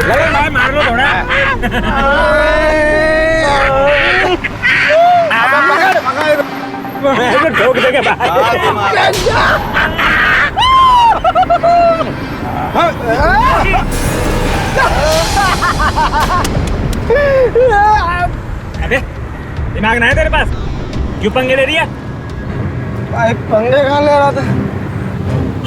लगे भाई मार लो थोड़ा। पकड़ ठोक देंगे अबे दिमाग ना है तेरे पास? क्यों पंगे ले रही है? भाई पंगे कहाँ ले रहा था,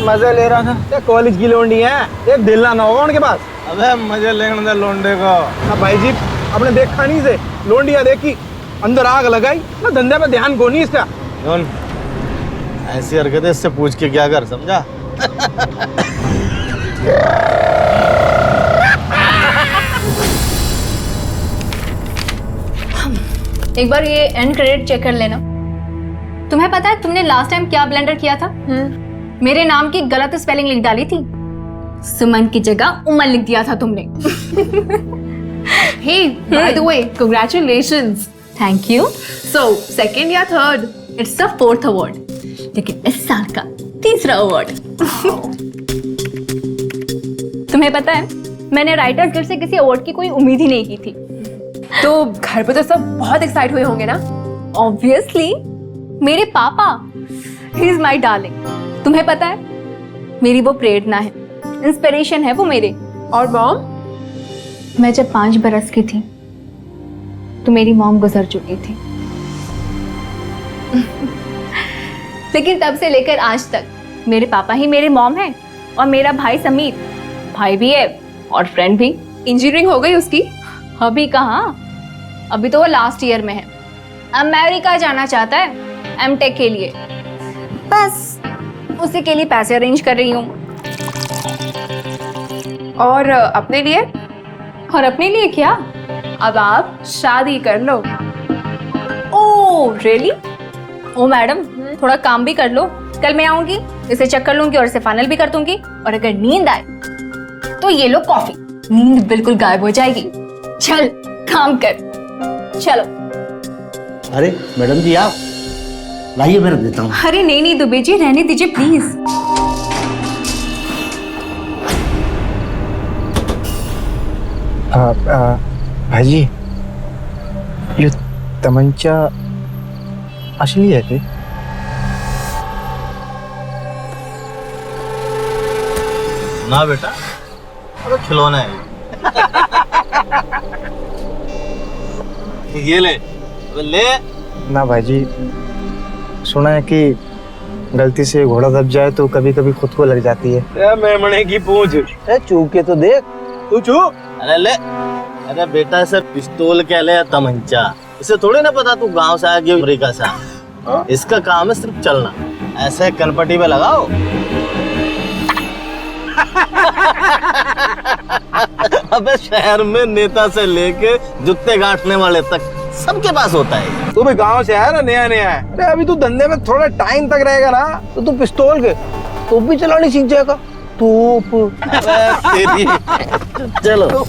मजे ले रहा था। क्या कॉलेज की लोंडी है, एक दिल ना होगा उनके पास। अबे मजे लेने दे लोंडे को। भाई जी आपने देखा नहीं से लोंडिया देखी, अंदर आग लगाई ना, धंधे पे ध्यान को नहीं इसका। ऐसी हरकतें इससे पूछ के क्या कर, समझा? एक बार ये एंड क्रेडिट चेक कर लेना। तुम्हें पता है तुमने लास्ट टाइम क्या ब्लेंडर किया था? मेरे नाम की गलत स्पेलिंग लिख डाली थी, सुमन की जगह उमन लिख दिया था तुमने। Hey, by the way, congratulations. Thank you. So, second या third? It's the fourth award, लेकिन इस साल का तीसरा अवार्ड। तुम्हें पता है मैंने राइटर्स गिल्ड से किसी अवार्ड की कोई उम्मीद ही नहीं की थी। तो घर पे तो सब बहुत एक्साइट हुए होंगे ना? ऑब्वियसली मेरे पापा, ही इज माई डार्लिंग। तुम्हें पता है मेरी वो प्रेरणा है, इंस्पिरेशन है वो मेरे। और मॉम? मैं जब 5 बरस की थी तो मेरी मॉम गुजर चुकी थी। लेकिन तब से लेकर आज तक मेरे पापा ही मेरे मॉम हैं, और मेरा भाई समीर भाई भी है और फ्रेंड भी। इंजीनियरिंग हो गई उसकी? अभी कहाँ, अभी तो वो लास्ट ईयर में है। अमेरिका जाना चाहता है एमटेक के लिए, बस उसी के लिए पैसे अरेंज कर रही हूँ। और अपने लिए? और अपने लिए क्या? अब आप शादी कर लो। Oh really? ओ मैडम थोड़ा काम भी कर लो। कल मैं आऊंगी, इसे चेक कर लूंगी और इसे फाइनल भी कर दूंगी। और अगर नींद आए तो ये लो कॉफी, नींद बिल्कुल गायब हो जाएगी। चल काम कर, चलो। अरे मैडम जी आप लाइए, मैं रख देता हूँ। अरे नहीं नहीं दुबे जी, रहने दीजिए प्लीज। भाई जी ये तमंचा असली है क्या? ना बेटा, अरे खिलौना है ये। ले ले। ना भाई जी, सुना है कि गलती से घोड़ा दब जाए तो कभी कभी खुद को लग जाती है। मेमने की पूंछ। चूक के तो देख, तू चू। अरे ले। अरे बेटा सर पिस्तौल क्या ले, तमंचा। इसे थोड़ी ना पता तू गांव से आया कि अमेरिका से आया। इसका काम है सिर्फ चलना, ऐसे कनपट्टी पे लगाओ। अबे शहर में नेता से लेके जूते गांठने वाले तक सबके पास होता है। तू भी गांव से आया ना, नया नया है। अरे अभी तू धंधे में थोड़ा टाइम तक रहेगा ना, तो तू पिस्तौल के तोप भी चलानी सीख जाएगा। तोप तेरी। चलो।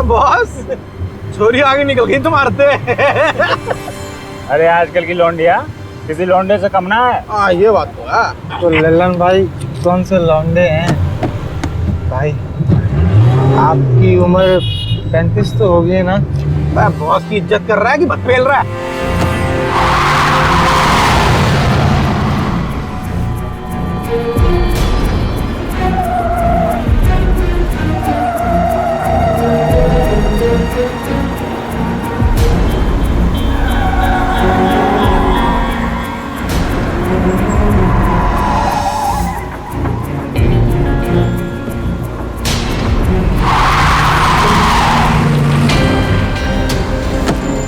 बॉस छोरी आगे निकल गई तुम्हारे। अरे आजकल की लौंडिया किसी लौंडे से कम ना है। हाँ ये बात तो है। तो लल्लन भाई कौन से लौंडे हैं भाई? आपकी उम्र 35 तो हो गई ना? बॉस की इज्जत कर रहा है कि बत पेल रहा है?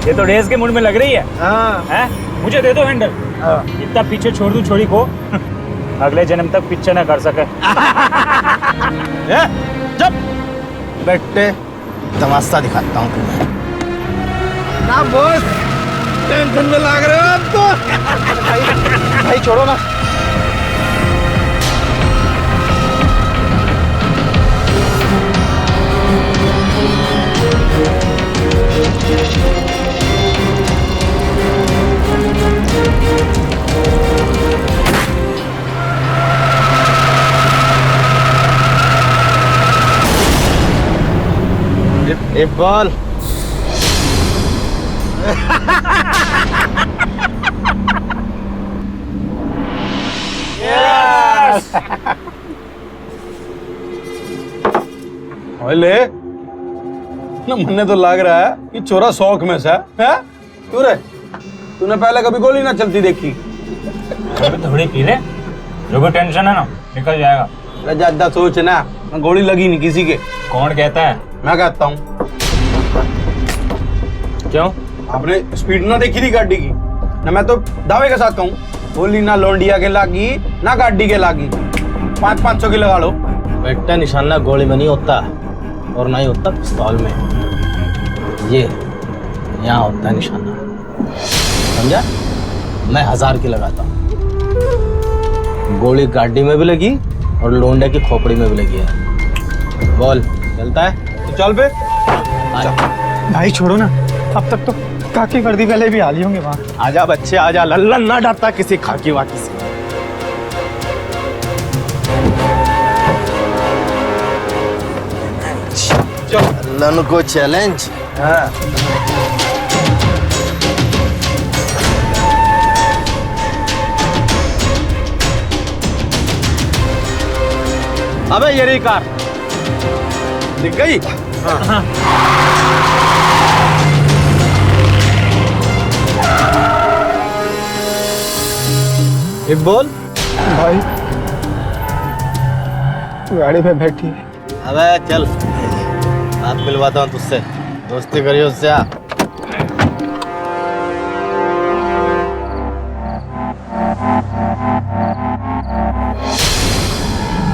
ये तो डेज के मूड में लग रही है हाँ हैं? मुझे दे दो हैंडल। हाँ। इतना पीछे छोड़ दूं छोड़ी को अगले जन्म तक पीछे ना कर सके। जब बेटे तमाशा दिखाता हूँ तुम्हें। ना बॉस, टेंशन में लग रहे हो आप तो। भाई छोड़ो ना। इकबाल ले ना, मन्ने तो लग रहा है कि छोरा शौक में से है। क्यों रे, तूने पहले कभी गोली ना चलती देखी? थोड़ी पी ले, जो भी टेंशन है ना निकल जाएगा। अरे ज्यादा सोच ना, गोली लगी नहीं किसी के। कौन कहता है? मैं कहता हूँ। क्यों? आपने स्पीड ना देखी थी गाड़ी की ना, मैं तो दावे के साथ कहूँ गोली ना लोंडिया के लागी ना गाड़ी के लागी। 500 की लगा लो। बेटा निशाना गोली में नहीं होता और ना ही होता पिस्तौल में। ये यहाँ होता है निशाना, समझा? मैं 1000 की लगाता हूँ। गोली गाड़ी में भी लगी और लोंडे की खोपड़ी में भी लगी है। बोल चलता है तो चल पे। भाई छोड़ो ना, अब तक तो काकी वर्दी वाले भी आ लिए होंगे वहाँ। आजा बच्चे आजा, लल्लन ना डरता किसी खाकी वाकी से। लल्लन को चैलेंज। अबे ये रही कार, दिख गई? एक बोल भाई गाड़ी में बैठी है। अबे चल, बात मिलवाता हूँ तुझसे, दोस्ती करियो उससे।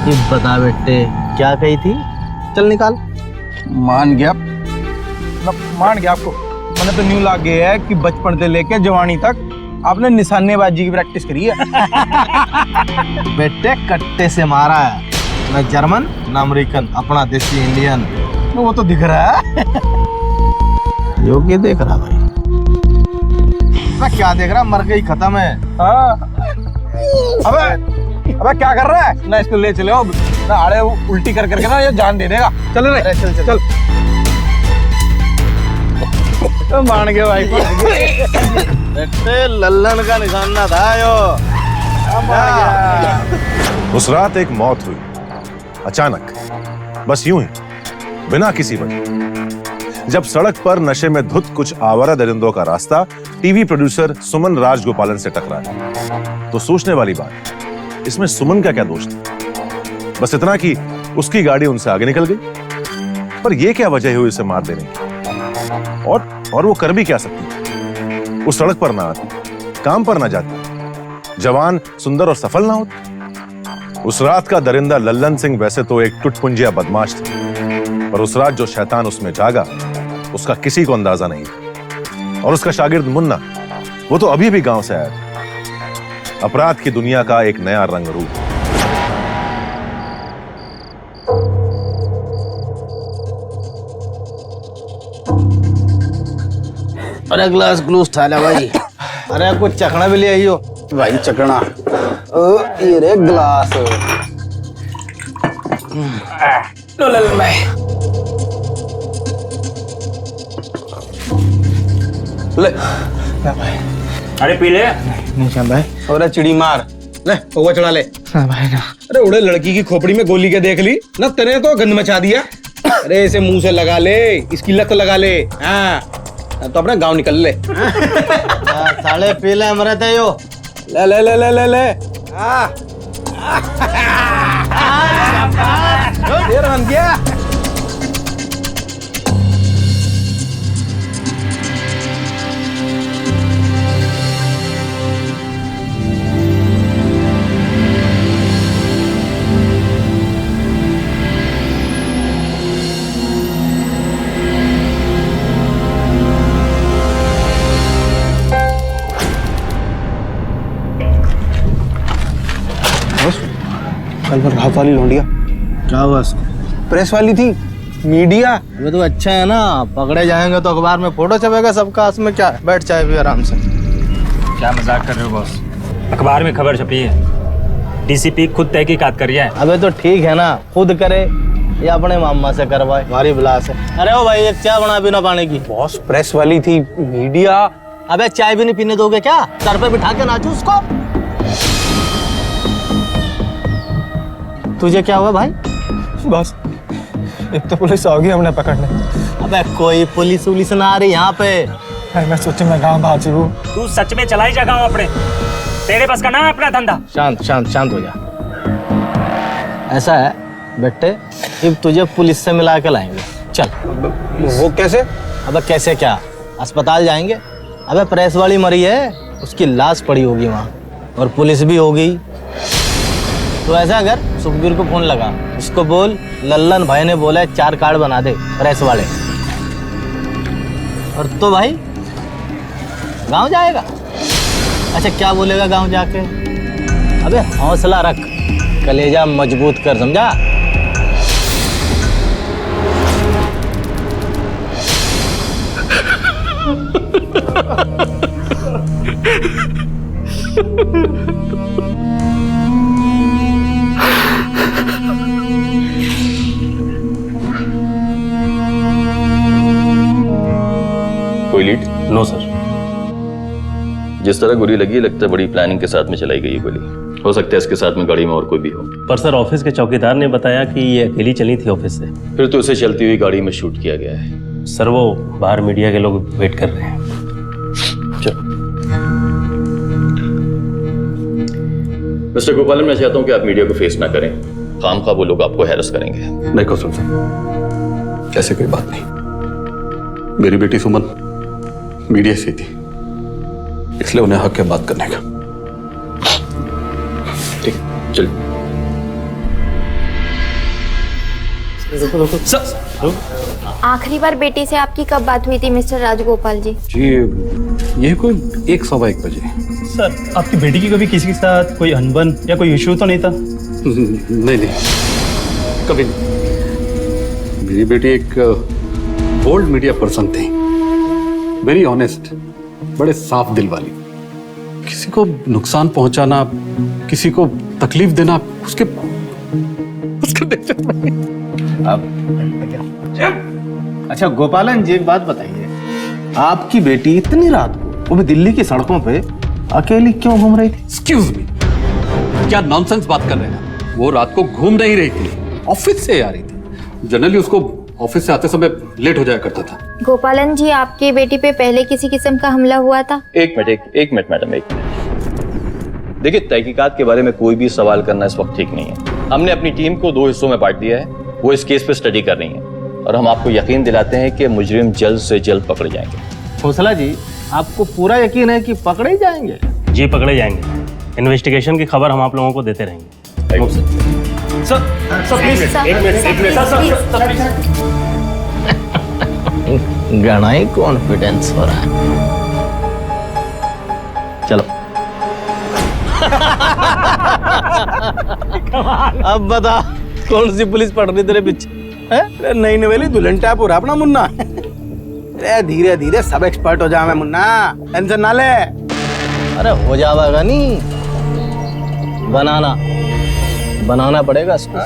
ये बता बेटे क्या कही थी? चल निकाल। मान गया, मान गया आपको। मैंने तो न्यू लाग गया है कि बचपन से लेके जवानी तक आपने निशानेबाजी की प्रैक्टिस करी है। बेटे कट्टे से मारा है। मैं जर्मन ना अमेरिकन, अपना देसी इंडियन। वो तो दिख रहा है। योग्य देख रहा भाई। मैं क्या देख रहा, मर गई खत्म है। हाँ। अबे क्या कर रहा है ना, इसको ले चले हो ना, आड़े उल्टी कर करके ना ये जान दे देगा। चल रे, चल चल चल। तो मान गए भाई। बेटे लल्लन का निशाना था यो। उस रात एक मौत हुई अचानक, बस यूं ही, बिना किसी वजह। जब सड़क पर नशे में धुत कुछ आवारा दरिंदों का रास्ता टीवी प्रोड्यूसर सुमन राजगोपालन से टकराया तो सोचने वाली बात, इसमें सुमन का क्या दोष था? बस इतना कि उसकी गाड़ी उनसे आगे निकल गई। पर यह क्या वजह हुई उसे मार देने की? और वो कर भी क्या सकती? उस सड़क पर ना आती, काम पर ना जाती, जवान सुंदर और सफल ना होती। उस रात का दरिंदा लल्लन सिंह वैसे तो एक टुटपुंजिया बदमाश था, पर उस रात जो शैतान उसमें जागा उसका किसी को अंदाजा नहीं था। और उसका शागिर्द मुन्ना, वो तो अभी भी गांव से आया था। अपराध की दुनिया का एक नया रंग रूप। अरे ग्लास ग्लूस ठाला भाई। अरे कुछ चखना भी ले आइयो भाई चकना। ये रे ग्लास। लो लल्लन भाई। ले अरे पी ले। नहीं श्याम भाई। और चिड़ी मार ले, वो चढ़ा ले। हाँ भाई ना। अरे उड़े लड़की की खोपड़ी में गोली के देख ली ना, तेरे तो गंद मचा दिया। अरे इसे मुंह से लगा ले, इसकी लत लगा ले। हाँ तो अपना गांव निकल ले। साले पी ले अमृत है यो। ले ले ले ले ले ले। देर बन गया। कल पर रात वाली लौंडिया क्या हुआ उसको? प्रेस वाली थी, मीडिया। अबे तो अच्छा है ना, पकड़े जाएंगे तो अखबार में फोटो छपेगा सबका, उसमें क्या है? बैठ चाय भी आराम से। क्या मजाक कर रहे हो बॉस? अखबार में खबर छपी है, डीसीपी खुद तहकीकात कर रही है। अबे तो ठीक है ना, खुद करे या अपने मामा से करवाए, हमारी बिलास है। अरे ओ भाई, एक चाय बना बिना पानी की। बॉस प्रेस वाली थी, मीडिया। अबे चाय भी नहीं पीने दोगे क्या? सर पे बिठा के नाचू उसको। तुझे क्या हुआ भाई? बस एक तो पुलिस आ गई हमने पकड़ने। अबे कोई पुलिस वुलिस ना आ रही यहाँ पे। मैं सोचे मैं गाँव भाजी हूँ। तू सच में चला ही जा गाँव अपने, तेरे पास का ना है अपना धंधा। शांत शांत शांत हो जा। ऐसा है बेटे, अब तुझे पुलिस से मिला के लाएंगे, चल। वो कैसे? अबे कैसे क्या, अस्पताल जाएंगे। अबे प्रेस वाली मरी है, उसकी लाश पड़ी होगी वहाँ, और पुलिस भी हो गई। तो ऐसा अगर सुखबीर को फोन लगा, उसको बोल लल्लन भाई ने बोला है 4 कार्ड बना दे प्रेस वाले। और तो भाई गांव जाएगा। अच्छा क्या बोलेगा गांव जाके? अबे हौसला रख, कलेजा मजबूत कर, समझा? कोई लीड? No sir. जिस तरह गोली लगी लगता है बड़ी प्लानिंग के साथ में चलाई गई है गोली। हो सकता है इसके साथ में गाड़ी में और कोई भी हो। पर सर ऑफिस के चौकीदार ने बताया कि ये अकेली चली थी ऑफिस से। फिर तो उसे चलती हुई गाड़ी में शूट किया गया है। सर वो बाहर मीडिया के लोग वेट कर रहे हैं। चलो मिस्टर गोपालन, मैं चाहता हूं कि आप मीडिया को फेस ना करें। खामखा वो लोग आपको हैरस करेंगे। नहीं कौशल साहब, ऐसे कोई बात नहीं। मेरी बेटी सुमन मीडिया से थी, इसलिए उन्हें हक है बात करने का। ठीक, चलिए। आखिरी बार बेटी से आपकी कब बात हुई थी मिस्टर राजगोपाल जी? जी ये कोई 1:15 बजे। सर आपकी बेटी की कभी किसी के साथ कोई अनबन या कोई इशू तो नहीं था? नहीं, कभी नहीं। मेरी बेटी एक बोल्ड मीडिया पर्सन थी, वेरी ऑनेस्ट, बड़े साफ दिल वाली। किसी को नुकसान पहुंचाना, किसी को तकलीफ देना उसके दहशत में। अच्छा गोपालन जी, एक बात बताइए, आपकी बेटी इतनी रात को, वो भी दिल्ली की सड़कों पे अकेली क्यों घूम रही थी? एक्सक्यूज मी, क्या नॉनसेंस बात कर रहे हैं? वो रात को घूम नहीं रही थी, ऑफिस से आ रही थी। जनरली उसको ऑफिस से आते समय लेट हो जाया करता था। गोपालन जी, आपकी बेटी पे पहले किसी किस्म का हमला हुआ था? एक मिनट मैडम, एक मिनट। देखिए, तहकीकात के बारे में कोई भी सवाल करना इस वक्त ठीक नहीं है। हमने अपनी टीम को 2 हिस्सों में बांट दिया है, वो इस केस पे स्टडी कर रही है, और हम आपको यकीन दिलाते हैं कि मुजरिम जल्द से जल्द पकड़े जाएंगे। हौसला जी, आपको पूरा यकीन है कि पकड़े जाएंगे? जी पकड़े जाएंगे। इन्वेस्टिगेशन की खबर हम आप लोगों को देते रहेंगे। सर प्लीज एक मिनट घना ही कॉन्फिडेंस हो रहा है। चलो अब बता, कौन सी पुलिस पड़ रही तेरे पीछे? नई नवेली दुल्हन टाइप हो रहा अपना मुन्ना। अरे धीरे धीरे सब एक्सपर्ट हो जावे मुन्ना, टेंशन ना ले। अरे हो जाएगा, नहीं बनाना पड़ेगा इसको।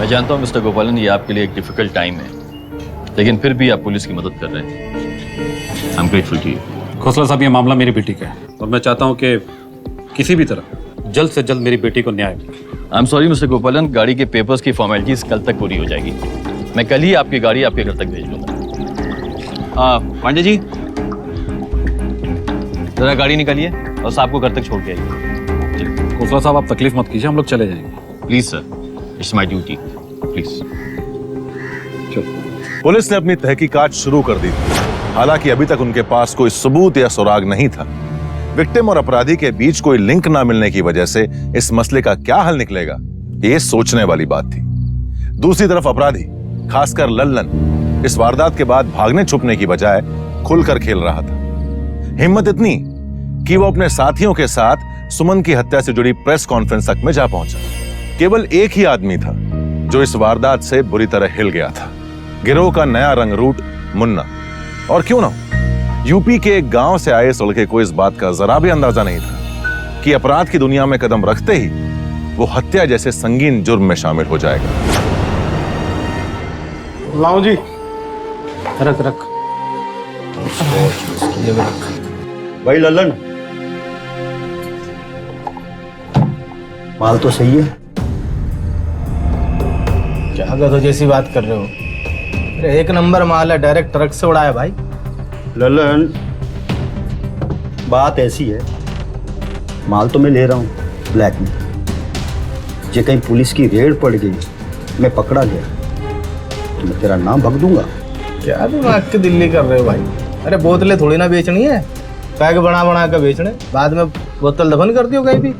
मैं जानता हूं मिस्टर गोपालन, ये आपके लिए एक डिफिकल्ट टाइम है, लेकिन फिर भी आप पुलिस की मदद कर रहे हैं। I am grateful to you. Khosla साहब, ये मामला मेरी बेटी का है और मैं चाहता हूं कि किसी भी तरह जल्द से जल्द मेरी बेटी को न्याय मिले। आई एम सॉरी मिस्टर गोपालन, गाड़ी के पेपर्स की फॉर्मेलिटीज कल तक पूरी हो जाएगी। मैं कल ही आपकी गाड़ी आपके घर तक भेज दूंगा। पांडे जी, जरा गाड़ी निकालिए और साहब को घर तक छोड़ के आइए। खोसला साहब, आप तकलीफ मत कीजिए, हम लोग चले जाएंगे। Please sir, it's my duty, please. Police ने अपनी तहकीकात शुरू कर दी थी। हालांकि अभी तक उनके पास कोई सबूत या सुराग नहीं था। विक्टिम और अपराधी के बीच कोई लिंक ना मिलने की वजह से इस मसले का क्या हल निकलेगा, ये सोचने वाली बात थी। दूसरी तरफ अपराधी, खासकर लल्लन, इस वारदात के बाद भागने छुपने की बजाय खुलकर खेल रहा था। हिम्मत इतनी कि वो अपने साथियों के साथ सुमन की हत्या से जुड़ी प्रेस कॉन्फ्रेंस तक में जा पहुंचा। केवल एक ही आदमी था जो इस वारदात से बुरी तरह हिल गया था, गिरोह का नया रंगरूट मुन्ना। और क्यों ना, यूपी के एक गांव से आए इस लड़के को इस बात का जरा भी अंदाजा नहीं था कि अपराध की दुनिया में कदम रखते ही वो हत्या जैसे संगीन जुर्म में शामिल हो जाएगा। लाओ जी। रख रख ये भी रख। भाई लल्लन, माल तो सही है। क्या गधों जैसी बात कर रहे हो? अरे एक नंबर माल है, डायरेक्ट ट्रक से उड़ाया भाई। लल्लन, बात ऐसी है, माल तो मैं ले रहा हूँ ब्लैक में। जे कहीं पुलिस की रेड पड़ गई, मैं पकड़ा गया तो मैं तेरा नाम भग दूंगा। क्या दिमाग की दिल्ली कर रहे हो भाई? अरे बोतलें थोड़ी ना बेचनी है, पैक बना बना कर बेचने, बाद में बोतल दफन कर दियो कहीं भी।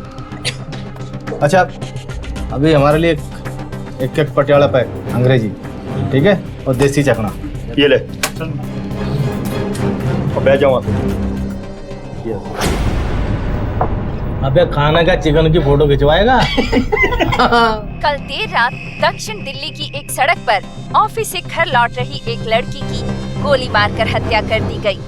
अच्छा, अभी हमारे लिए एक एक पटियाला पैक अंग्रेजी, ठीक है, और देसी चखना। ये ले, बैठ जाऊँ। अबे खाना का चिकन की फोटो खिंचवाएगा? कल देर रात दक्षिण दिल्ली की एक सड़क पर ऑफिस से घर लौट रही एक लड़की की गोली मारकर हत्या कर दी गई।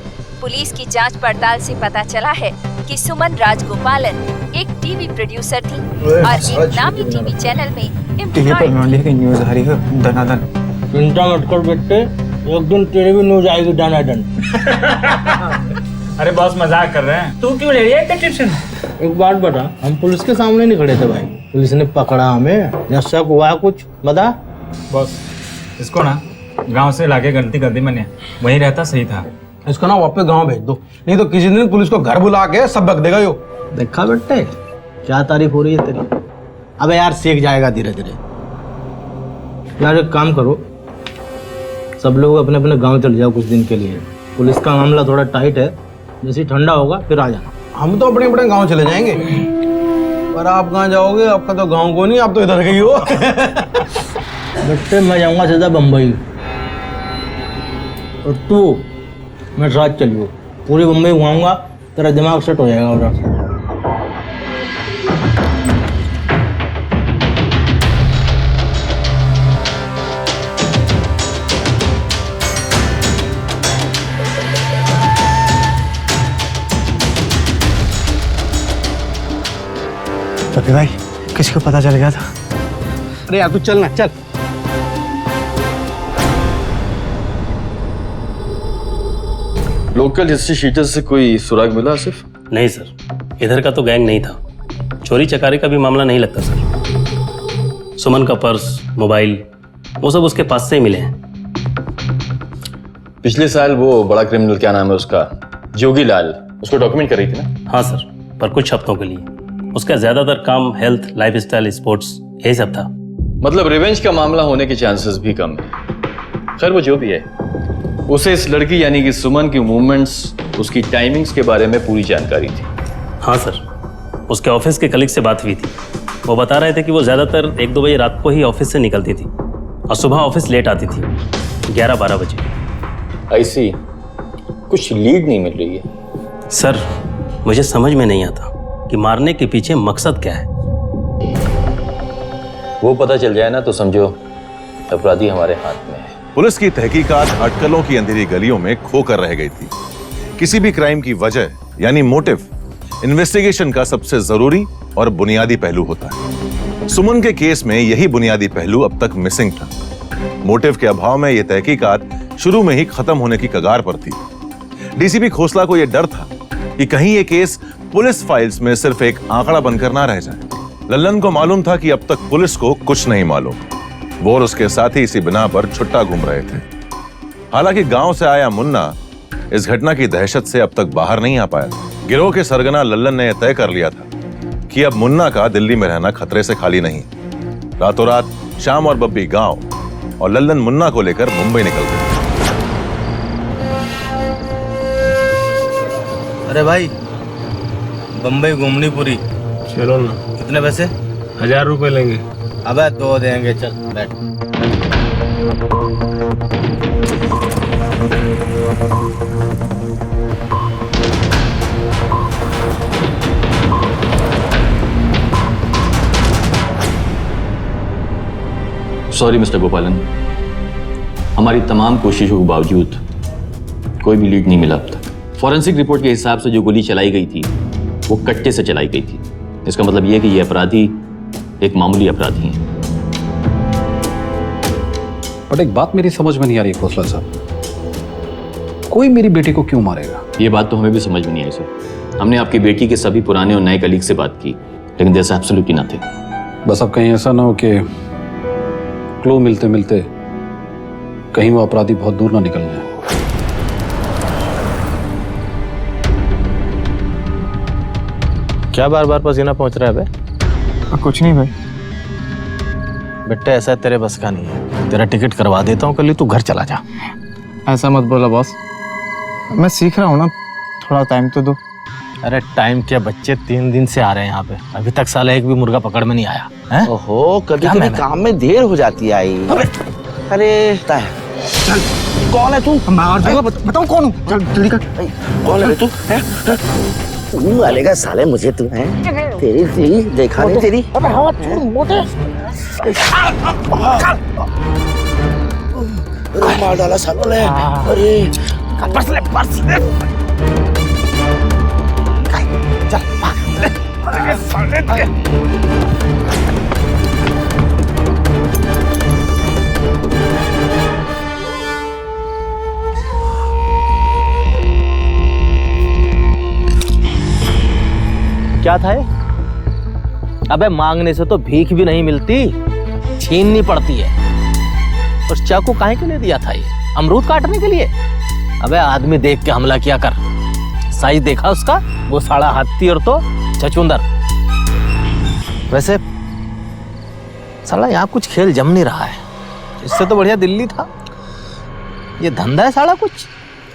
पुलिस की जांच पड़ताल से पता चला है कि सुमन राजगोपालन एक टीवी प्रोड्यूसर थी और एक नामी टीवी चैनल में एम्प्लॉय थी। न्यूज आ रही है दनादन। चिंता मत कर बेटे, एक दिन तेरे भी न्यूज आएगी दनादन। अरे बॉस मजाक कर रहे हैं, तू क्यों ले रही है इतना टेंशन? एक बात बता, हम पुलिस के सामने नहीं खड़े थे भाई, पुलिस ने पकड़ा हमें, या शक हुआ कुछ बता? बॉस इसको ना गांव से लाके गलती कर दी मैंने, वहीं रहता सही था। इसको ना वापस गांव भेज दो, नहीं तो किसी दिन पुलिस को घर बुला के सब बक देगा यो। देखा बेटे क्या तारीफ हो रही है तेरी। अबे यार सीख जाएगा धीरे धीरे। यार एक काम करो, सब लोग अपने अपने गांव चले जाओ कुछ दिन के लिए, पुलिस का मामला थोड़ा टाइट है, जैसे ठंडा होगा फिर आ जाना। हम तो अपने अपने गांव चले जाएंगे, पर आप कहाँ जाओगे? आपका तो गांव को नहीं, आप तो इधर गई हो। बेटे मैं जाऊंगा सीधा बम्बई, और तू मैं साथ चलियो, पूरी बम्बई घुमाऊंगा, तेरा दिमाग सेट हो जाएगा उधर। पति भाई, किसको पता चल गया था? अरे यार तू चल ना, चल। लोकल हिस्ट्री शीटर से कोई सुराग मिला सिर्फ? नहीं सर, इधर का तो गैंग नहीं था, चोरी चकारी का भी मामला नहीं लगता सर। सुमन का पर्स, मोबाइल, वो सब उसके पास से ही मिले हैं। पिछले साल वो बड़ा क्रिमिनल, क्या नाम है उसका, जोगी लाल, उसको डॉक्यूमेंट कर रही थी ना? हाँ सर, पर कुछ हफ्तों के लिए। उसका ज्यादातर काम हेल्थ, लाइफस्टाइल, स्पोर्ट्स यही सब था। मतलब रिवेंज का मामला होने के चांसेस भी कम है। खैर वो जो भी है, उसे इस लड़की यानी कि सुमन की मूवमेंट्स, उसकी टाइमिंग्स के बारे में पूरी जानकारी थी। हाँ सर, उसके ऑफिस के कलीग से बात हुई थी, वो बता रहे थे कि वो ज्यादातर 1-2 बजे रात को ही ऑफिस से निकलती थी और सुबह ऑफिस लेट आती थी, 11-12 बजे। ऐसी कुछ लीड नहीं मिल रही है सर। मुझे समझ में नहीं आता कि मारने के पीछे मकसद क्या है। वो पता चल जाए ना तो समझो अपराधी हमारे हाथ में है। पुलिस की तहकीकात अटकलों की अंधेरी गलियों में खोकर रह गई थी। किसी भी क्राइम की वजह यानी मोटिव इन्वेस्टिगेशन का सबसे जरूरी और बुनियादी पहलू होता है। सुमन के केस में यही बुनियादी पहलू अब तक मिसिंग था। मोटिव के अभाव में यह तहकीकात शुरू में ही खत्म होने की कगार पर थी। डीसीपी खोसला को यह डर था कि कहीं यह केस पुलिस फाइल्स में सिर्फ एक आंकड़ा बनकर ना रह जाए। लल्लन को मालूम था कि अब तक पुलिस को कुछ नहीं मालूम। वो और उसके साथी इसी बिना पर छुट्टा घूम रहे थे। हालांकि गांव से आया मुन्ना इस घटना की दहशत से अब तक बाहर नहीं आ पाया। गिरोह के सरगना लल्लन ने तय कर लिया था कि अब मुन्ना का दिल्ली में रहना खतरे से खाली नहीं। रातों रात श्याम और बब्बी गांव और लल्लन मुन्ना को लेकर मुंबई निकल गए। अरे भाई, बम्बई घूमनी पूरी, चलो ना। कितने पैसे? 1000 रुपए लेंगे। अबे तो देंगे, चल बैठ। सॉरी मिस्टर गोपालन, हमारी तमाम कोशिशों के बावजूद कोई भी लीड नहीं मिला अब तक। फॉरेंसिक रिपोर्ट के हिसाब से जो गोली चलाई गई थी वो कट्टे से चलाई गई थी। इसका मतलब यह है कि ये अपराधी एक मामूली अपराधी हैं। बट एक बात मेरी समझ में नहीं आ रही खोसला साहब, कोई मेरी बेटी को क्यों मारेगा? ये बात तो हमें भी समझ में नहीं आई सर। हमने आपकी बेटी के सभी पुराने और नए कलीग से बात की, लेकिन जैसा एब्सोल्युटली नथिंग। बस अब कहीं ऐसा ना हो कि क्लू मिलते मिलते कहीं वो अपराधी बहुत दूर ना निकल जाए। क्या बार बार पसीना पहुंच रहा है बे? कुछ नहीं भाई। बेटा ऐसा तेरे बस का नहीं है, तेरा टिकट करवा देता हूँ, कल तू घर चला जा। ऐसा मत बोला बॉस, मैं सीख रहा हूँ ना, थोड़ा टाइम तो दो। अरे टाइम क्या, बच्चे 3 दिन से आ रहे हैं यहाँ पे, अभी तक साला एक भी मुर्गा पकड़ में नहीं आया है? ओहो, कभी कभी काम में देर हो जाती है आई। अरे चल, कौन है तू? बताओ कौन हूँ? चल जल्दी कर। कौन है तू? तू वालेगा साले मुझे, तू है तेरी तेरी देखा नहीं तेरी। अबे हाँ मोटे मार डाला सालों ने। अरे पर्स ले, पर्स ले। चल भाग। अरे साले क्या था ये? अबे मांगने से तो भीख भी नहीं मिलती, छीननी पड़ती है। और चाकू काहे के लिए दिया था ये? अमरूद काटने के लिए? अबे आदमी देख के हमला किया कर, साइज देखा उसका? वो साड़ा हाथी और तो छछूंदर। वैसे साला यहाँ कुछ खेल जम नहीं रहा है, इससे तो बढ़िया दिल्ली था। ये धंधा है साला कुछ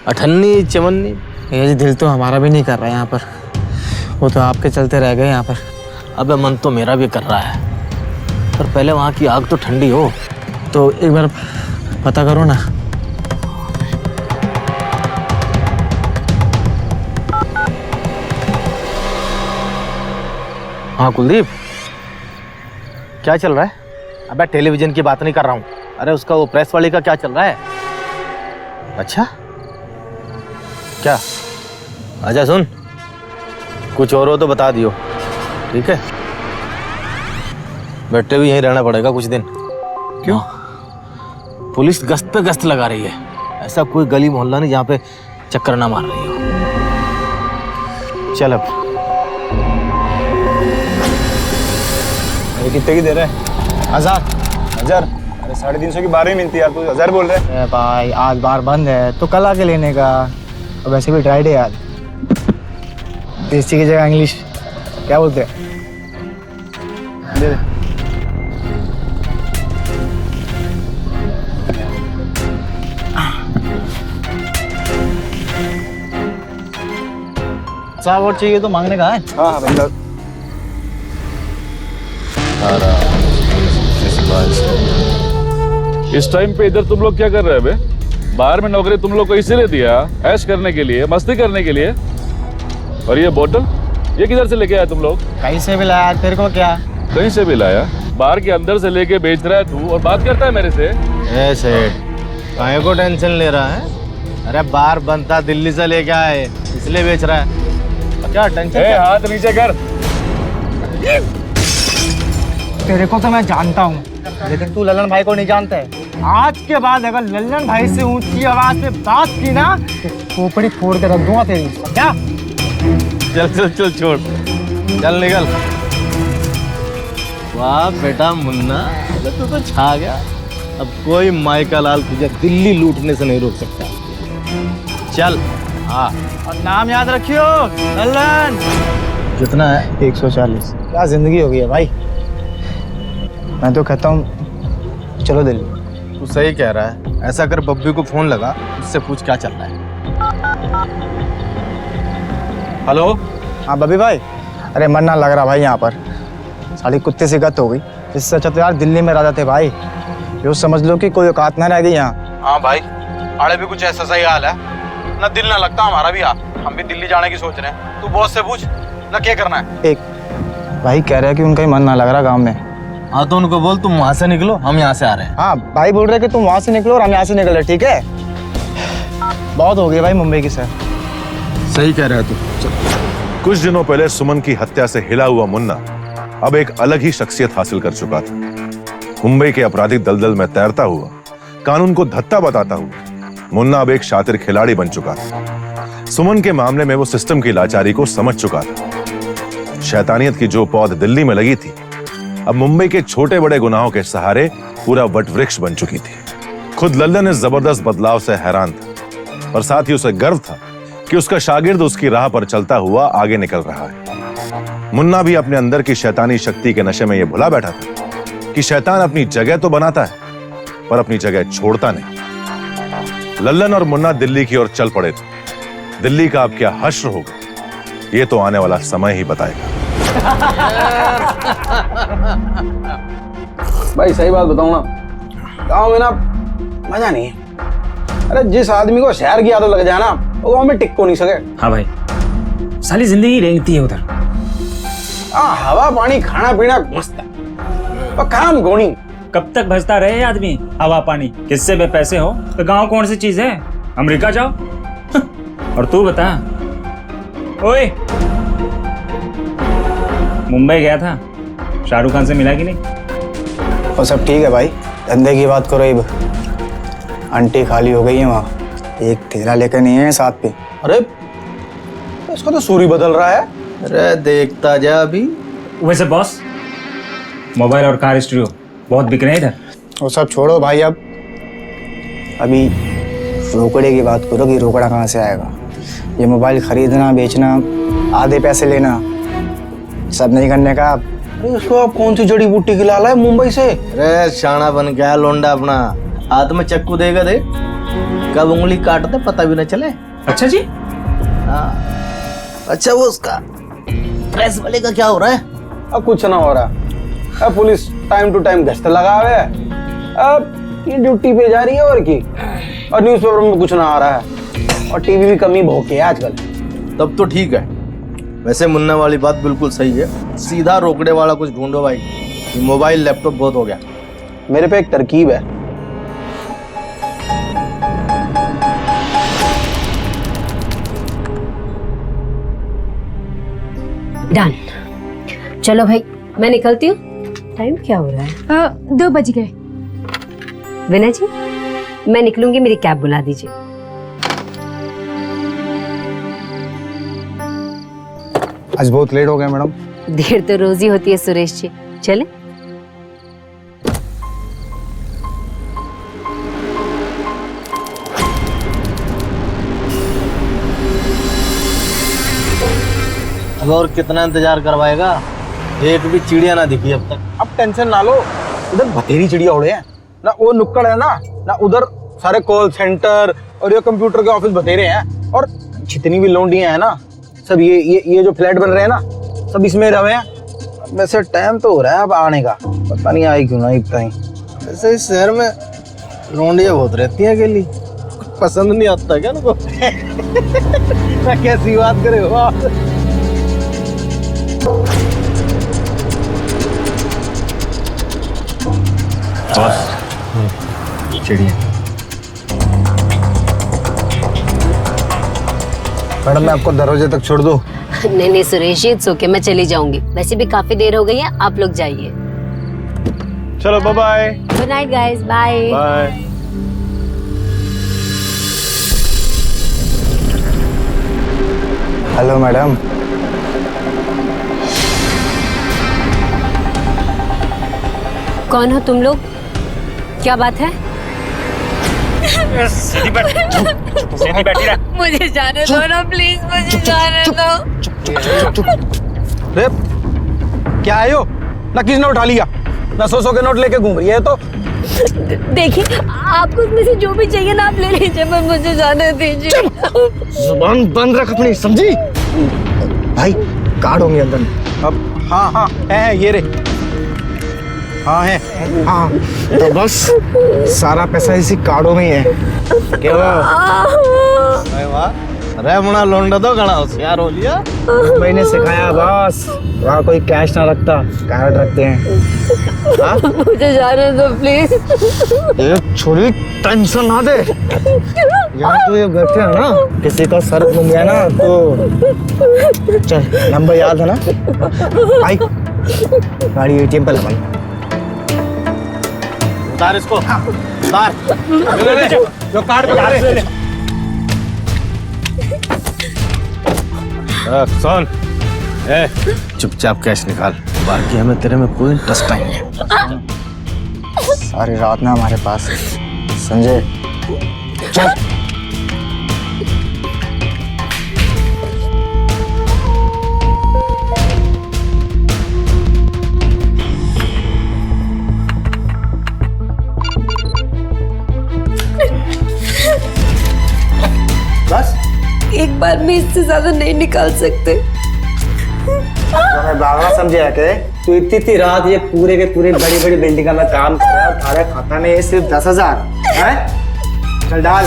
अठन्नी चवन्नी। ये दिल तो हमारा भी नहीं कर रहा है यहाँ पर, वो तो आपके चलते रह गए यहाँ पर। अबे मन तो मेरा भी कर रहा है, पर पहले वहाँ की आग तो ठंडी हो। तो एक बार पता करो ना। हाँ कुलदीप, क्या चल रहा है? अबे टेलीविजन की बात नहीं कर रहा हूँ, अरे उसका वो प्रेस वाले का क्या चल रहा है? अच्छा क्या? अच्छा सुन, कुछ और हो तो बता दियो, ठीक है? बेटे भी यहीं रहना पड़ेगा कुछ दिन। क्यों? पुलिस गश्त पे गश्त लगा रही है, ऐसा कोई गली मोहल्ला नहीं जहाँ पे चक्कर ना मार रही हो। चल अब। ये कितने की दे रहे हैं? 1000। 1000? अरे 350 की 12 ही मिलती है यार, तू 1000 बोल रहे हैं? भाई आज बार बंद है तो कल आके लेने का। और वैसे भी ड्राइडे यार, देसी की जगह इंग्लिश क्या बोलते हैं? दे दे। साहब और चाहिए तो मांगने का है? हाँ बंदा। इस टाइम पे इधर तुम लोग क्या कर रहे हैं बे? बाहर में नौकरी तुम लोग को इसीलिए दिया, ऐश करने के लिए, मस्ती करने के लिए। और ये बोतल ये किधर से लेके आया तुम लोग? कहीं से भी लाया, तेरे को क्या? कहीं से भी लाया? बार के अंदर से लेके बेच रहा है तू और बात करता है मेरे से? ऐसे काहे को टेंशन ले रहा है? अरे बार बनता दिल्ली से लेके आए इसलिए बेच रहा है, क्या टेंशन? हाथ नीचे कर। तेरे को तो मैं जानता हूँ, लेकिन तू लल्लन भाई को नहीं जानता है। आज के बाद अगर लल्लन भाई से ऊंची आवाज में बात की ना तो खोपड़ी फोड़ के रख दूंगा तेरी, क्या? चल चल चल छोड़, चल निकल। वाह बेटा मुन्ना, तू तो छा गया। अब कोई माइका लाल तुझे दिल्ली लूटने से नहीं रोक सकता। चल हाँ, और नाम याद रखियो लल्लन। कितना है? 140। क्या जिंदगी हो गई है भाई। मैं तो कहता हूँ चलो दिल्ली। तू सही कह रहा है, ऐसा कर बब्बी को फोन लगा, उससे पूछ क्या चल रहा है। हेलो। हाँ बब्बी भाई, अरे मन ना लग रहा भाई यहाँ पर, साली कुत्ते से गत हो गई। इससे अच्छा तो यार दिल्ली में रह जाते भाई, यो समझ लो कि कोई औकात ना रह गई यहाँ। हाँ भाई, आड़े भी कुछ ऐसा सही हाल है ना, दिल ना लगता हमारा भी। हम भी दिल्ली जाने की सोच रहे हैं, तू बॉस से पूछ ना क्या करना है। एक भाई कह रहे हैं कि उनका ही मन ना लग रहा गाँव में, हाँ तो उनको बोल तुम वहां से निकलो, हम यहाँ से आ रहे हैं। हाँ भाई बोल रहे कि तुम वहां से निकलो और हम यहाँ से निकल रहे, ठीक है? बहुत हो गए भाई मुंबई की सर। सही कह रहे हो तुम। कुछ दिनों पहले सुमन की हत्या से हिला हुआ मुन्ना अब एक अलग ही शख्सियत हासिल कर चुका था। मुंबई के आपराधिक दलदल में तैरता हुआ, कानून को धत्ता बताता हुआ मुन्ना अब एक शातिर खिलाड़ी बन चुका था। सुमन के मामले में वो सिस्टम की लाचारी को समझ चुका था। शैतानियत की जो पौध दिल्ली में लगी थी, अब मुंबई के छोटे बड़े गुनाहों के सहारे पूरा वटवृक्ष बन चुकी थी। खुद लल्लन इस जबरदस्त बदलाव से हैरान था, और साथ ही उसे गर्व था कि उसका शागिर्द उसकी राह पर चलता हुआ आगे निकल रहा है। मुन्ना भी अपने अंदर की शैतानी शक्ति के नशे में यह भुला बैठा था कि शैतान अपनी जगह तो बनाता है, पर अपनी जगह छोड़ता नहीं। लल्लन और मुन्ना दिल्ली की ओर चल पड़े थे। दिल्ली का अब क्या हश्र होगा, ये तो आने वाला समय ही बताएगा। भाई सही बात बताऊं ना, गाँव में ना मजा नहीं है। अरे जिस आदमी को शहर की आदत लग जाए ना, वो गाँव में टिक को नहीं सके। हाँ भाई, साली जिंदगी रेंगती है उधर। हाँ, हवा पानी खाना पीना मस्त है, पर काम गोनी। कब तक भजता रहे आदमी हवा पानी? किससे बे पैसे हो तो गांव कौन सी चीज है? अमेरिका जाओ। और तू बता, ओए मुंबई गया था, शाहरुख खान से मिला कि नहीं? और सब ठीक है भाई, धंधे की बात करो। अब आंटी खाली हो गई है वहाँ, एक थैला लेकर नहीं है साथ पे। अरे इसका तो सूरी बदल रहा है। अरे देखता जा अभी। वैसे बॉस, मोबाइल और कार स्टूडियो बहुत बिक रहे हैं इधर। वो सब छोड़ो भाई, अब अभी रोकड़े की बात करो कि रोकड़ा कहाँ से आएगा। ये मोबाइल खरीदना बेचना, आधे पैसे लेना, सब नहीं करने का। अरे इसको आप कौन सी जड़ी बूटी की लाला है मुंबई से? अरे शाना बन गया लोंडा अपना, हाथ में चक्कू देगा दे, कब उंगली काटते पता भी न चले। अच्छा जी। हाँ अच्छा, वो उसका प्रेस वाले का क्या हो रहा है? अब कुछ ना हो रहा। अब पुलिस टाइम टू टाइम गश्त लगा हुआ है, अब ये ड्यूटी पे जा रही है और की, और न्यूज़पेपर में कुछ ना आ रहा है, और टीवी भी कमी भोंके है आजकल। तब तो ठीक है। वैसे मुन्ना वाली बात बिल्कुल सही है, सीधा रोकड़े वाला कुछ ढूंढो भाई। ये मोबाइल लैपटॉप बहुत हो गया। मेरे पे एक तरकीब है। डन। चलो भाई मैं निकलती हूँ, टाइम क्या हो रहा है? 2 बज गए। विनय जी मैं निकलूंगी, मेरी कैब बुला दीजिए। आज बहुत लेट हो गया मैडम। देर तो रोज ही होती है सुरेश जी, चले। अब और कितना इंतजार करवाएगा? एक भी चिड़िया ना दिखी अब तक। अब टेंशन ना लो, इधर बथेरी चिड़िया उड़े हैं ना, वो नुक्कड़ है ना उधर सारे कॉल सेंटर और ये कंप्यूटर के ऑफिस बथेरे हैं, और जितनी भी लोंडियां हैं ना, सब ये जो फ्लैट बन रहे हैं ना, सब इसमें रहे हैं। वैसे टाइम तो हो रहा है अब आने का, पता नहीं आई क्यों ना इतना ही। वैसे इस शहर में लोंडियां बहुत रहती हैं अकेली, पसंद नहीं आता क्या उनको? कैसी बात करे हो आप? चिड़िया। मैडम मैं आपको दरवाजे तक छोड़ दूं? नहीं नहीं सुरेश जी, इट्स ओके, मैं चली जाऊंगी। वैसे भी काफी देर हो गई है, आप लोग जाइए। चलो bye bye. Good night guys, bye bye. Hello madam. कौन हो तुम लोग? क्या बात है? सीधी बैठी रह। मुझे जाने दो ना प्लीज, मुझे जाने दो। रे क्या है यो? ना किसने उठा लिया? ना 100 के नोट लेके घूम रही है तो। देखिए आपको उसमें से जो भी चाहिए ना आप ले लीजिए, पर मुझे जाने दीजिए। जुबान बंद रख अपनी, समझी? भाई कार्ड होंगे अंदर में। अब हाँ है ये रे। हाँ है। हाँ तो बस सारा पैसा इसी कार्डों में ही है। क्या वाह, अरे मुना लोंडा तो घना होशियार हो लिया। मैंने सिखाया बॉस, वहाँ कोई कैश ना रखता, कार्ड रखते हैं। हाँ? मुझे जाने दो प्लीज। एक छोरी टेंशन ना दे। यहाँ तो ये बैठे हैं ना, किसी का सर घूम गया ना तो चल, नंबर याद है ना? भाई गाड़ी एटीएम पे लगाई। उतार इसको, उतार। जो कार्ड पे ले ले। सुन, चुपचाप कैश निकाल, बाकी हमें तेरे में कोई इंटरेस्ट नहीं है। सारी रात ना हमारे पास संजय, चल। बस एक बार में इससे ज्यादा नहीं निकाल सकते। मैं बावड़ा समझे के तू इतनी रात ये पूरे के पूरे बड़ी बड़ी बिल्डिंग में काम कर रहा है, थारे खाता में सिर्फ 10,000 है। चल डाल।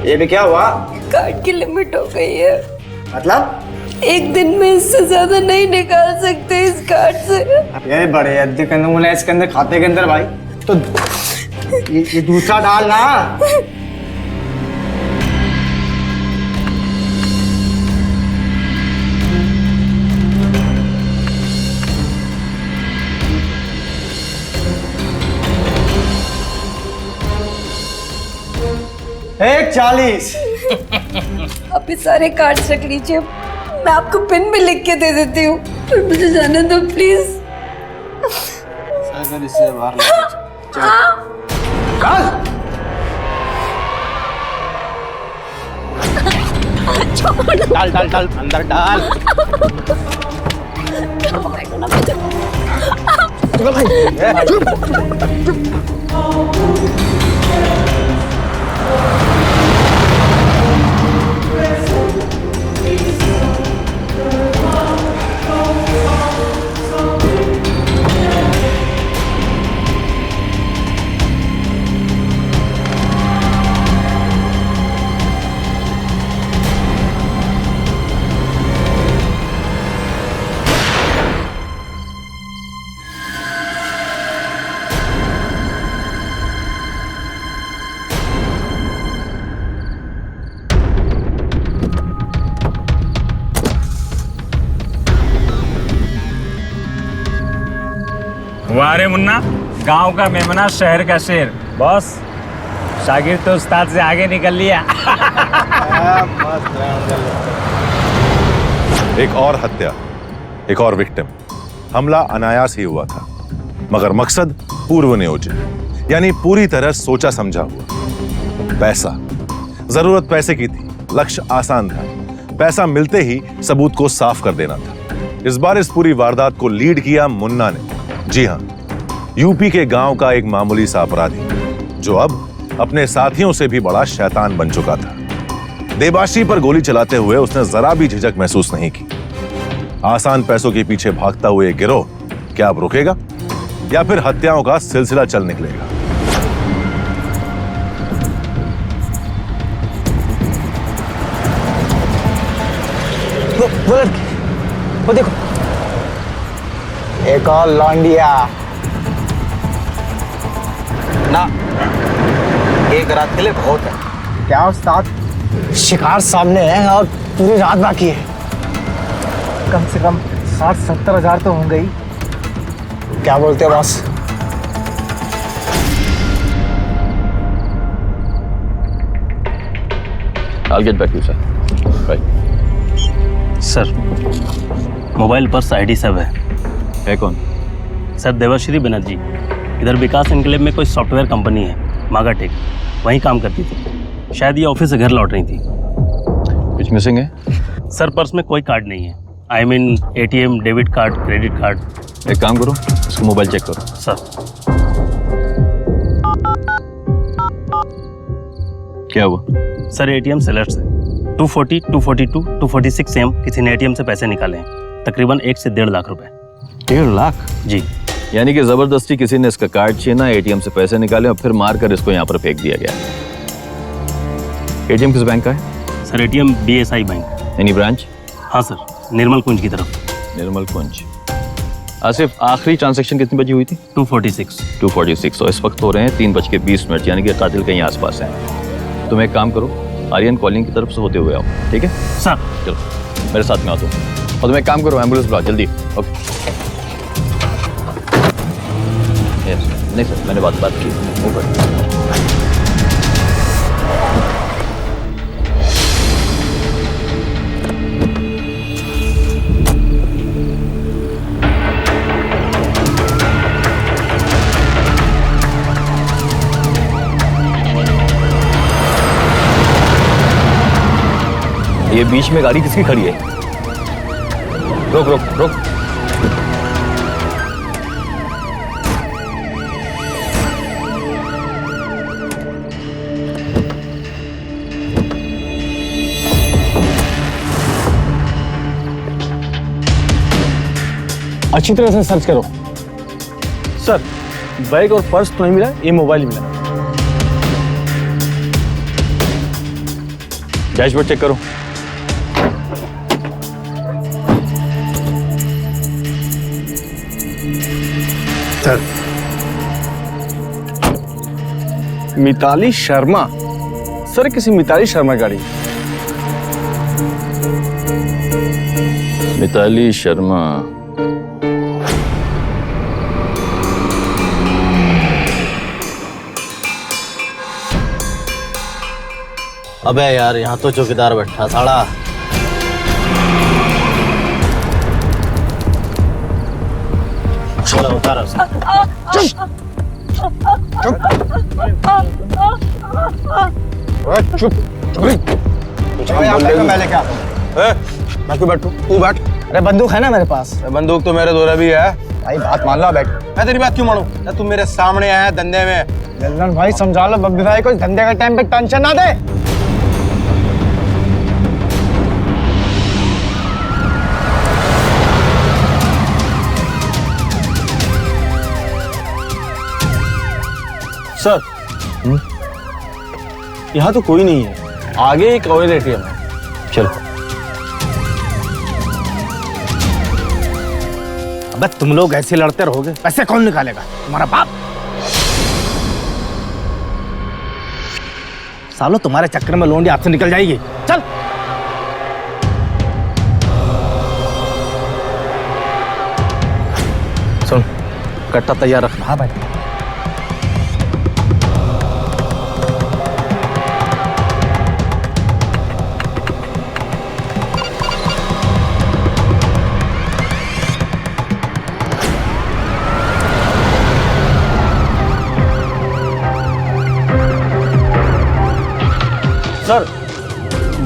ये भी क्या हुआ? कार्ड की लिमिट हो गई है। मतलब एक दिन में इससे ज्यादा नहीं निकाल सकते इस कार्ड से। ये बड़े अद्दे के अंदर, इसके अंदर खाते के अंदर भाई, तो ये दूसरा डाल ना। एक 40। आप ये सारे कार्ड्स रख लीजिए, मैं आपको पिन भी लिख के दे देती हूँ, पर मुझे जाने दो प्लीज। इससे बाहर डाल डाल डाल अंदर डाल। वारे मुन्ना, गांव का मेमना शहर का शेर। बॉस, शागिर्द तो उस्ताद से आगे निकल लिया। एक और हत्या, एक और विक्टिम। हमला अनायास ही हुआ था, मगर मकसद पूर्व नियोजित, यानी पूरी तरह सोचा समझा हुआ। पैसा, जरूरत पैसे की थी, लक्ष्य आसान था। पैसा मिलते ही सबूत को साफ कर देना था। इस बार इस पूरी वारदात को लीड किया मुन्ना ने। जी हां, यूपी के गांव का एक मामूली सा अपराधी, जो अब अपने साथियों से भी बड़ा शैतान बन चुका था। देबाशी पर गोली चलाते हुए उसने जरा भी झिझक महसूस नहीं की। आसान पैसों के पीछे भागता हुआ ये गिरोह क्या अब रुकेगा, या फिर हत्याओं का सिलसिला चल निकलेगा? वो देखो, एक और लौंडिया ना, एक रात के लिए बहुत है। क्या उस्ताद, शिकार सामने है और पूरी रात बाकी है। कम से कम 60-70 हजार तो होंगे ही। क्या बोलते हो boss? I'll get back to you, sir. Right. Sir, mobile purse ID सब है कौन? सर, देवाश्री बनर्जी। इधर विकास एनक्लेव में कोई सॉफ्टवेयर कंपनी है, मागाटेक, वहीं काम करती थी। शायद ये ऑफिस से घर लौट रही थी। कुछ मिसिंग है? सर, पर्स में कोई कार्ड नहीं है। I mean ATM, debit card, credit card. एक काम करो, इसको मोबाइल चेक करो। सर। क्या हुआ? सर एटीएम से अलर्ट है 240, 242, 246 एम किसी ने एटीएम से पैसे निकाले हैं, तकरीबन 1 से 1.5 लाख रुपए। 1.5 लाख? जी। यानी कि जबरदस्ती किसी ने इसका कार्ड छीना, एटीएम से पैसे निकाले और फिर मारकर इसको यहाँ पर फेंक दिया गया। एटीएम किस बैंक का है? Sir ATM BSI bank. Any branch? हाँ सर, निर्मल कुंज की तरफ। निर्मल कुंज। आसिफ, आखिरी ट्रांजैक्शन कितनी बजे हुई थी? 246। और इस वक्त हो रहे हैं 3:20, यानी कि कातिल कहीं आसपास है। तुम एक काम करो, आर्यन कॉलोनी की तरफ से होते हुए आओ, ठीक है सर? चलो मेरे साथ में आओ तुम। और तुम एक काम करो, एम्बुलेंस बुलाओ जल्दी। ओके। नहीं सर, मैंने बात की। ऊपर। ये बीच में गाड़ी किसकी खड़ी है? रोक रोक रोक। अच्छी तरह से सर्च करो। सर, बैग और पर्स तो नहीं मिला, ये मोबाइल मिला। डैशबोर्ड चेक करो। सर, मिताली शर्मा। सर, किसी मिताली शर्मा गाड़ी। मिताली शर्मा। अबे यार, यहाँ तो चौकीदार बैठा साला। चलो उतारो। चुप। मैं क्यों बैठूं? तू बैठ। अरे बंदूक है ना मेरे पास। बंदूक तो मेरे दोरा भी है भाई, बात मान लो। बैठ। मैं तेरी बात क्यों मानूं? तू मेरे सामने आया धंधे में। लल्लन भाई समझा लो बब्बी भाई को, धंधे के टाइम पे टेंशन ना दे। सर, यहाँ तो कोई नहीं है। आगे एक ऑयल एटीएम है। चलो। अबे तुम लोग ऐसे लड़ते रहोगे, पैसे कौन निकालेगा? तुम्हारा बाप। सालो, तुम्हारे चक्कर में लोंडी हाथ से निकल जाएगी। चल। सुन, कट्टा तैयार रखना। हाँ भाई। Sir,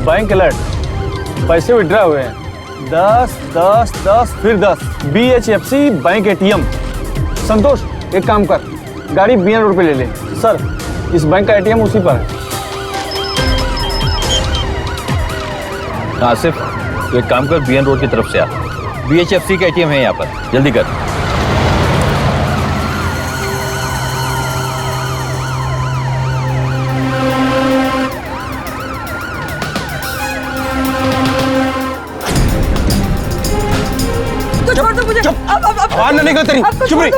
bank alert. पैसे विड्रॉ हुए हैं। 10, 10, 10 फिर 10। BHFC bank ATM. संतोष, एक काम कर, गाड़ी BN रोड पे ले ले। सर, इस बैंक का एटीएम उसी पर है। आसिफ, तो एक काम कर, BN रोड की तरफ से आ। BHFC का एटीएम है यहाँ पर, जल्दी कर। छोड़ दो मुझे। आवाज ना निकल तेरी। चुप रही।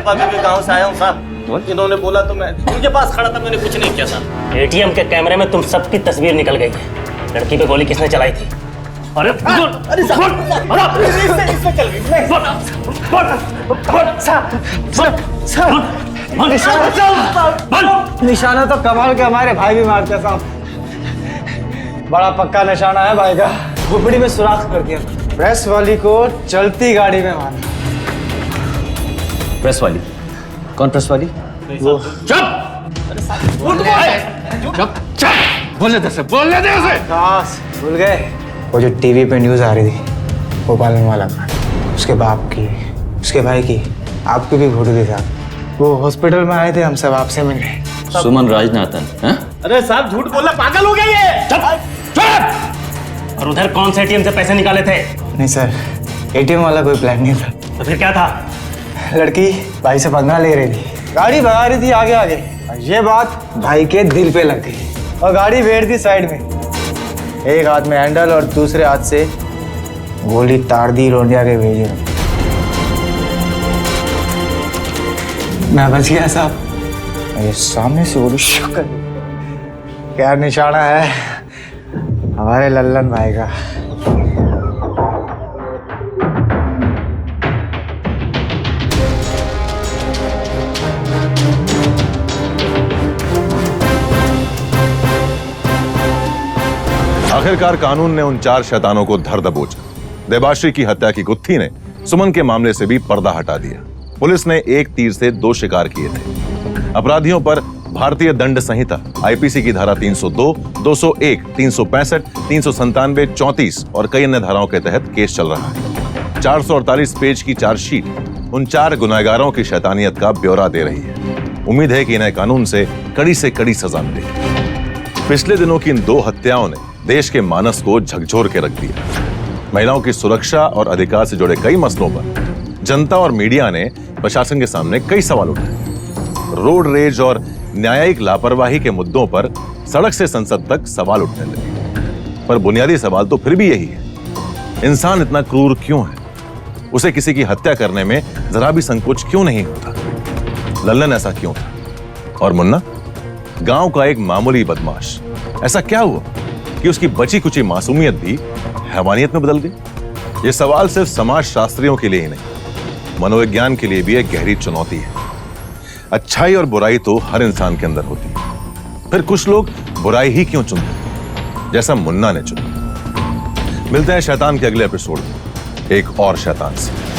अभी भी गांव से आया हूँ साहब। इन्होंने बोला तो मैं उनके पास खड़ा था, मैंने कुछ नहीं किया सर। एटीएम के कैमरे में तुम सबकी तस्वीर निकल गई है। लड़की पे गोली किसने चलाई थी? अरे निशाना तो कमाल के हमारे भाई भी मारते हैं साहब। बड़ा पक्का निशाना है भाई का। खोपड़ी में सुराख कर दिया। प्रेस वाली को चलती गाड़ी में मारा। प्रेस वाली? कौन प्रेस वाली? वो बोलने दे उसे। बस भूल गए वो जो टीवी पे न्यूज आ रही थी भोपाल में वाला कांड, उसके बाप की, उसके भाई की, आपकी भी फोटो थी साहब। वो हॉस्पिटल में आए थे, हम सब आपसे मिल गए। सुमन राजनाथन? अरे साहब झूठ बोलना, पागल हो गया ये। चुप! और उधर कौन से एटीएम से पैसे निकाले थे? नहीं सर, एटीएम वाला कोई प्लान नहीं था। तो फिर क्या था? लड़की भाई से 15 ले रही थी, गाड़ी भगा रही थी आगे आगे। ये बात भाई के दिल पे लग गई और गाड़ी भेड़ दी साइड में। एक हाथ में हैंडल और दूसरे हाथ से गोली ताड़ दी रोंडिया के भेजे। मैं बच गया साहब। ये सामने से गोली शुक्र क्या निशाना है हमारे लल्लन भाई का। आखिरकार कानून ने उन 4 शैतानों को धर दबोचा। देबाश्री की हत्या की गुत्थी ने सुमन के मामले से भी पर्दा हटा दिया। पुलिस ने एक तीर से 2 शिकार किए थे। अपराधियों पर भारतीय दंड संहिता आईपीसी की धारा 302, 201, 365, 397, 34 और कई अन्य धाराओं के तहत केस चल रहा है। 448 पेज की चार्जशीट उन 4 गुनहगारों की शैतानियत का ब्यौरा दे रही है। उम्मीद है कि इन्हें कानून से कड़ी सजा मिलेगी। पिछले दिनों की इन 2 हत्याओं ने देश के मानस को झकझोर के रख दिया। महिलाओं की सुरक्षा और अधिकार से जुड़े कई मसलों पर जनता और मीडिया ने प्रशासन के सामने कई सवाल उठाए। रोड रेज और न्यायिक लापरवाही के मुद्दों पर सड़क से संसद तक सवाल उठने लगे। पर बुनियादी सवाल तो फिर भी यही है, इंसान इतना क्रूर क्यों है? उसे किसी की हत्या करने में जरा भी संकोच क्यों नहीं होता? लल्लन ऐसा क्यों था? और मुन्ना, गांव का एक मामूली बदमाश, ऐसा क्या हुआ कि उसकी बची कुची मासूमियत भी हैवानियत में बदल गई? ये सवाल सिर्फ समाज शास्त्रियों के लिए ही नहीं, मनोविज्ञान के लिए भी एक गहरी चुनौती है। अच्छाई और बुराई तो हर इंसान के अंदर होती है, फिर कुछ लोग बुराई ही क्यों चुनते, जैसा मुन्ना ने चुना। मिलते हैं शैतान के अगले एपिसोड में एक और शैतान से।